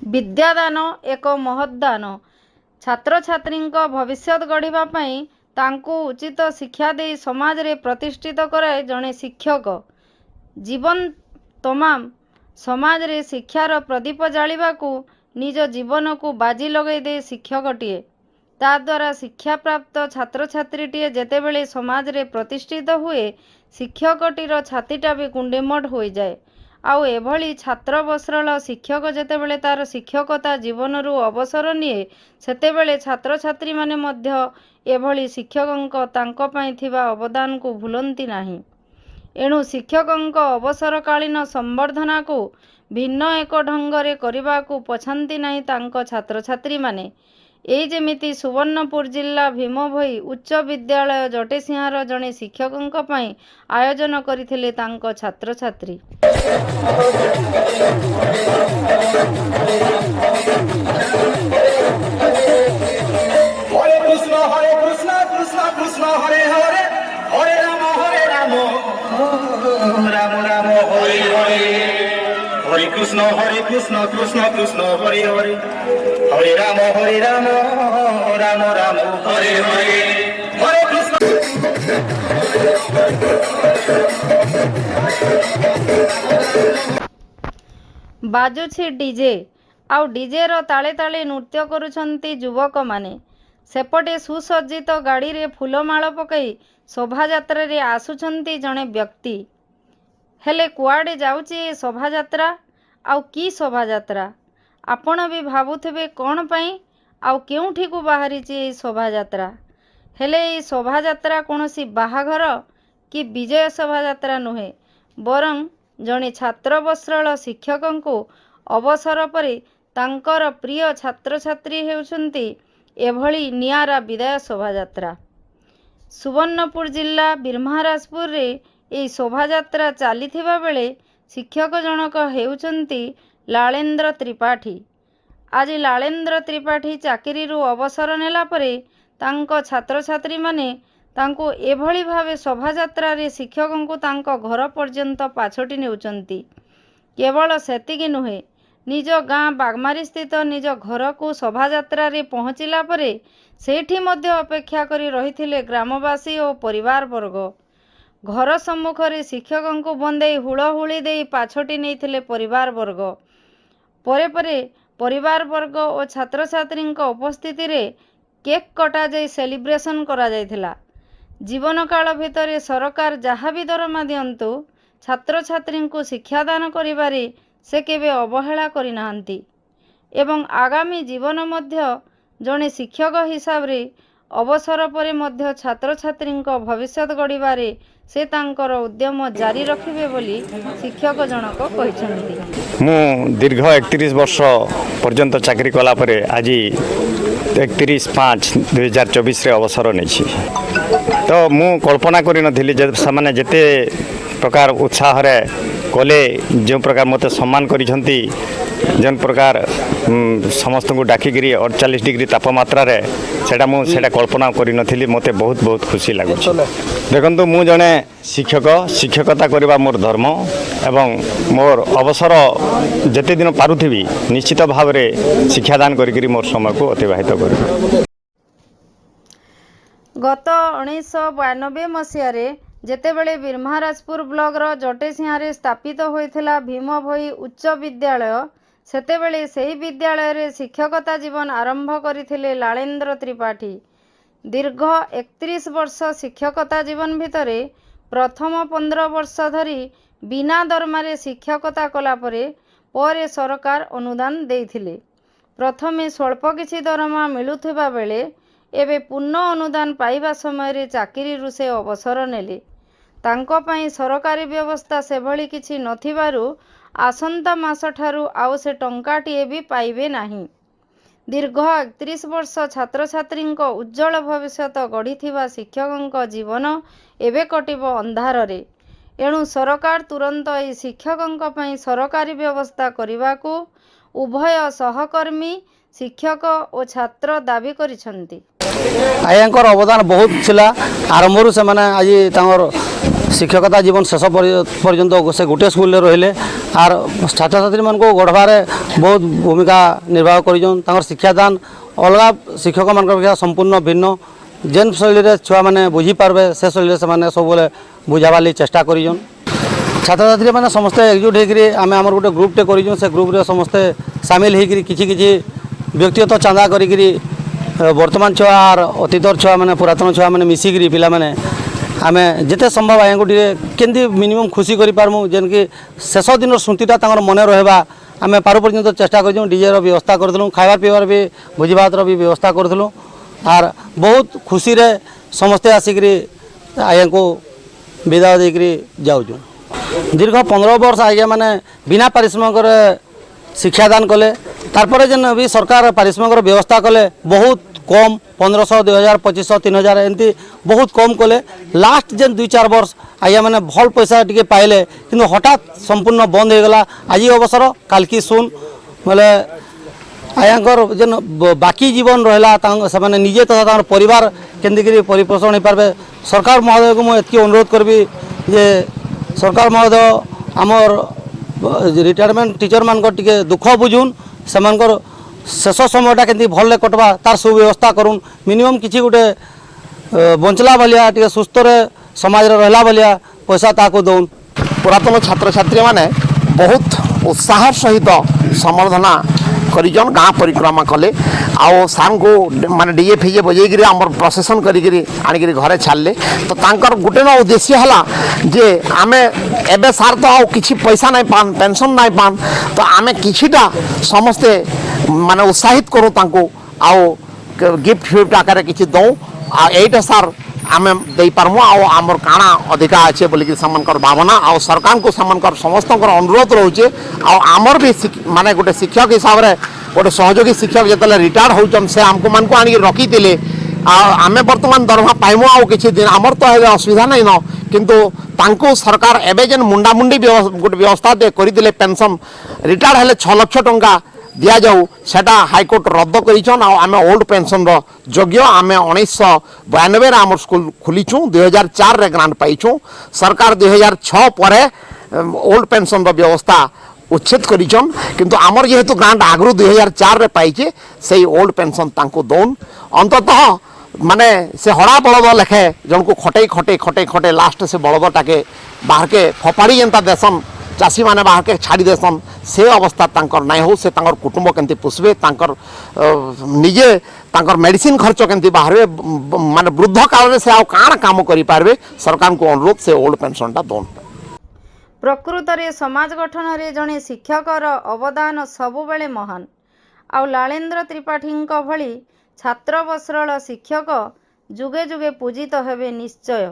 विद्यादान एक महदान। छात्र छात्री भविष्य गढ़ा तांकु उचित शिक्षा दे समाज रे प्रतिष्ठित कराए जड़े शिक्षक। जीवन तमाम समाज रे शिक्षार प्रदीप जालिबाकू निज जीवन को बाजी लगे दे शिक्षकटीए। ता द्वारा शिक्षा प्राप्त छात्र छात्रीटीए जेतेबेले समाज रे प्रतिष्ठित हुए शिक्षकटीर छातीटा भी कुंडेमठ हो जाए। आउ एभली छात्र बस्रल शिक्षक जेतेबेले तार शिक्षकता जीवन रु अवसर निए सेतेबेले छात्र छात्री माने मध्य एभली शिक्षकंक तांको पई थिबा अवदान को भूलंती नाही। एणु शिक्षकंक अवसरकालीन संवर्धना को भिन्न एक ढंगरे करने को पछांती नहीं तांको छात्र छात्री माने। एई जेमिति सुवर्णपुर जिला भीमभोई उच्च विद्यालय जटेसिंहार जड़े शिक्षकंक पई आयोजन करथिले तांको छात्र छात्री। हरे कृष्ण कृष्ण कृष्ण हरे हरे हरे राम राम राम हरे हरे हरे कृष्ण कृष्ण कृष्ण हरे हरे हरे राम राम राम हरे हरे हरे कृष्ण। बाजुछि डीजे आउ डीजे रो ताले ताले नृत्य करुछंती युवक माने। सेपटे सुसज्जित गाड़ी रे फूलमाଳ पकई शोभायात्रा रे आसुछंती जणे व्यक्ति। हेले कुआडे जाउची ए शोभायात्रा आउ की शोभायात्रा? आपण भी भाबुथिबे कोन पई आउ केउठी को बाहरीची ए शोभायात्रा। हेले ए शोभायात्रा कोनोसी बाहाघर कि विजय शोभायात्रा नुहे, बरं जणे छात्र बस्रल शिक्षकंकु अवसर परे तांकर प्रिय छात्र छात्री हेउछंती एभली नियारा विदाय शोभायात्रा। सुवर्णपुर जिला बीरमहाराजपुर रे ए शोभायात्रा चलीथिबा बेले शिक्षक जनक हेउछंती लालेन्द्र त्रिपाठी। आज लालेन्द्र त्रिपाठी चाकरी रु अवसर नेला परे तांको छात्र छात्री माने तांको एभली भावे शोभायात्रा रे शिक्षकंकु तांको घर पर्यंत पाछोटी नेउचंती। केवल सेतिकी नुहे, निज गाँ बागमारी स्थित निज घर को शोभायात्रा रे पहुँचला परे सेठी मध्य अपेक्षा करी रहिथिले ग्रामवासी और परिवार वर्ग। घर सम्मुखरे शिक्षकंकु बंदेई हुड़हुड़ी देई पाछोटी नेइथिले परिवार वर्ग। परे परे परिवार वर्ग और छात्र छात्री उपस्थिति रे केक कटा जाई सेलिब्रेशन करा जायथिला। जीवन काल भितरे सरकार जहाँ भी दरमा दियंतु छात्र छात्री को शिक्षादान करिबारे से केबे अवहेला करि नाहंती एवं आगामी जीवन मध्य जड़े शिक्षक हिसाब रे अवसर परे मध्य छात्र छात्री भविष्य गढ़िबारे से तांकर उद्यम जारी रखिबे बोली शिक्षक जनक कहिसंती। मु दीर्घ 31 वर्ष पर्यंत चाकरी कला परे आज 31/5/2024 रे अवसर नहीं तो मु कल्पना करि नथिली जे सामान्य जेते प्रकार उत्साह रे कले जो प्रकार मत सम्मान करिसंती जन प्रकार समस्त को डाकिकी 48 डिग्री तापमात्रा रे सेटा मु सेटा कल्पना करि नथिली। मते बहुत बहुत खुशी लागुछ। देखंतु मु जने शिक्षक शिक्षकता करबा मोर धर्म एवं मोर अवसर जते दिन पारुथिबी निश्चित भाव रे शिक्षादान करिकरी मोर समय को अतिबाहित करिबी। गत 1992 मसीह जेतेबेले बीरमहाराजपुर ब्लॉक जटेसिंहारे स्थापित होइथिला भीमभोई उच्च विद्यालय सेतेबेले सेही विद्यालय रे शिक्षकता जीवन आरंभ करथिले लालेन्द्र त्रिपाठी। दीर्घ 31 वर्ष शिक्षकता जीवन भितरे प्रथम 15 वर्ष धरी बिना दरमारे शिक्षकता कला परे सरकार अनुदान देइथिले। प्रथमे स्वल्प किछि दरमा मिलुथिबा बेले एबे पूर्ण अनुदान पाइबा समय चाकरी रु से अवसर नेले। तांको पई सरकारी व्यवस्था सेभली किछि नथिबारु आसंता मास ठारू आउ से टंकाटीए भी पाइबे नाही। दीर्घ 31 वर्ष छात्र छात्री उज्जवल भविष्य गढ़ी शिक्षकों जीवन एवं कटिब अंधार रे। एणु सरकार तुरंत ए शिक्षकों पई सरकारी व्यवस्था करने को उभय सहकर्मी शिक्षक और छात्र दाबी करिसंती। आयांकर अवदान बहुत थिला। आरंभरू से माने आज शिक्षकता जीवन शेष पर्यंत से गोटे स्कूल रहिले आर छात्र छात्री मान गढ़वारे बहुत भूमिका निर्वाह कर शिक्षादान अलग शिक्षक मान संपूर्ण भिन्न जेन शैली छुआ मैंने बुझीपारे से शैली से सब बुझाबार चेष्टा कर छात्र छात्री मैंने समस्ते एकजुट होकर आम आम गोटे ग्रुपटे कर से ग्रुप्रे समस्ते सामिल होकर किसी व्यक्तिगत चांदा करी वर्तमान छुआ आर अतीतर छुआ मैंने पुरातन छुआ मैंने मिसिकी पिला मैंने आम जिते संभव आया केमती मिनिमम खुशी करूँ जेन कि शेष दिन स्मृतिटा मन रहा आम पार पर्यंत चेष्टा कर डीजे व्यवस्था करूँ खाइबार पीबार भी भोजी भात भी व्यवस्था करूँ आर बहुत खुशी रे समस्ते आसिक आया को विदा देकर जाऊँ दीर्घ 15 वर्ष आज्ञा मैंने बिना पारिश्रमिक शिक्षादान कले तारपर जेन भी सरकार पारिश्रमिक व्यवस्था कले बहुत कम 1500 2000 2500 3000 एमती बहुत कम कले लास्ट जेन 2-4 वर्ष आज्ञा मैंने भल पैसा टी पाइले कि हठात संपूर्ण बंद हो गला आज अवसर काल की सुन बोले आयांकर जेन बाकी जीवन रहा से निजे तथा परिवार केमती परिपोषण हो पारे सरकार महोदय को मुझे अनुरोध करी जे सरकार महोदय आमर रिटायरमेंट टीचर मान दुख बुझुन से शेष समयटा के भल कटवा तार सुव्यवस्था करूँ मिनिमम किसी गोटे बंचला भाया टे सुस्थ समाज रहा भाया पैसा ताको दौन पुरातन छात्र छात्री मैंने बहुत उत्साह सहित संबर्धना करिजन गाँ परिक्रमा कले आउ सार को माने डीजे फीजे बजेक आम प्रोसेसन करी घरे छाड़े तो तांकर गोटे न उद्देश्य है जे आमे एबे सार तो आउ किछि पैसा नहीं पान पेंशन नहीं पान तो आमे किछिटा समस्ते माने उत्साहित करूँ तांको आउ गिफ्ट फिफ्ट आकार किछि दऊ आ एटा सार आमे दे पारमु आमर काଣା अधिका अच्छे बोलिक सेमानकर भावना आ सरकार को सेमानकर समस्त अनुरोध रोचे आमर भी माने गोटे शिक्षक हिसाब से गोटे सहयोगी शिक्षक जिते रिटायर्ड होचन से आमको मान को आनी रखी थे आमे वर्तमान दरमा पाइमु आ किछि दिन आमर तो असुविधा नहीं न किंतु तांको सरकार एबे जेन मुंडामुंडी गोटे व्यवस्था करते पेंशन रिटायर्ड हेले 6 लाख टंका दिया जाऊ सेटा हाईकोर्ट रद्द करिछन आमे ओल्ड पेंशन रो योग्य आमे 1992 रे आमर स्कूल खुलीछु 2004 रे ग्रांट पाइछु सरकार 2006 पर ओल्ड पेंशन रो व्यवस्था उच्छेद करिछन किंतु आमर जेहेतु ग्रांट आगरु 2004 रे पाइछे सेही ओल्ड पेंशन तांको दोन अंततः माने से हड़ा बलद लेखे जन को खटे खटे खटे खटे लास्ट से बलदटाके बाहर के फपाड़ी जेनता देसन चाषी मैंने बाहर के छाड़ी देसन से अवस्था तांकर नहीं हो से तांकर कुटुंब केमती पोषबे तांकर निजे तांकर मेडिसिन खर्च केमती बाहर माने वृद्ध काल से आउ काण काम करि पारबे सरकार को अनुरोध से ओल्ड पेंशनटा दोन प्रकृत रे समाज गठन रे जणे शिक्षकर अवदान सबुबेले महान आउ लालेन्द्र त्रिपाठीଙ୍କ भली छात्र बस्रल शिक्षक जुगे जुगे पूजित हेबे निश्चय।